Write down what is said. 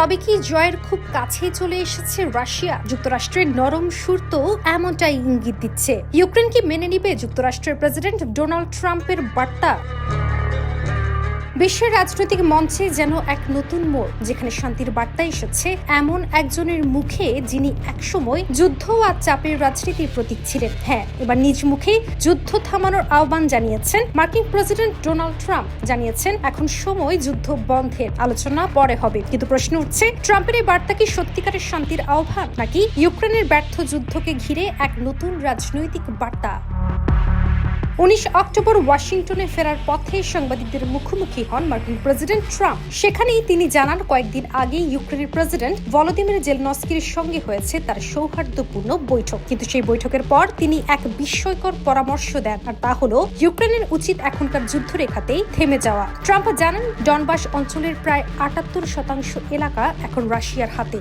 তবে কি জয়ের খুব কাছে চলে এসেছে রাশিয়া? যুক্তরাষ্ট্রের নরম সুর তো এমনটাই ইঙ্গিত দিচ্ছে। ইউক্রেন কি মেনে নিবে যুক্তরাষ্ট্রের প্রেসিডেন্ট ডোনাল্ড ট্রাম্পের বার্তা? বিশ্বের রাজনৈতিক মঞ্চে যেন এক নতুন মোড়, যেখানে শান্তির বার্তা এসেছে এমন একজনের মুখে যিনি একসময় যুদ্ধ আর চাপের রাজনীতির প্রতীক ছিলেন। হ্যাঁ, এবার নিজ মুখেই যুদ্ধ থামানোর আহ্বান জানিয়েছেন মার্কিন প্রেসিডেন্ট ডোনাল্ড ট্রাম্প। জানিয়েছেন এখন সময় যুদ্ধ বন্ধের, আলোচনা পরে হবে। কিন্তু প্রশ্ন উঠছে, ট্রাম্পের এই বার্তা কি সত্যিকারের শান্তির আহ্বান, নাকি ইউক্রেনের ব্যর্থ যুদ্ধকে ঘিরে এক নতুন রাজনৈতিক বার্তা? 19 অক্টোবর ওয়াশিংটনে ফেরার পথে সাংবাদিকদের মুখোমুখি হন মার্কিন প্রেসিডেন্ট ট্রাম্প। সেখানেই তিনি জানান, কয়েকদিন আগে ইউক্রেনের প্রেসিডেন্ট ভলোদিমির জেলনস্কির সঙ্গে হয়েছে তার সৌহার্দ্যপূর্ণ বৈঠক। কিন্তু সেই বৈঠকের পর তিনি এক বিস্ময়কর পরামর্শ দেন, আর তা হলো ইউক্রেনের উচিত এখনকার যুদ্ধরেখাতেই থেমে যাওয়া। ট্রাম্প জানান, ডনবাস অঞ্চলের প্রায় 78% এলাকা এখন রাশিয়ার হাতে।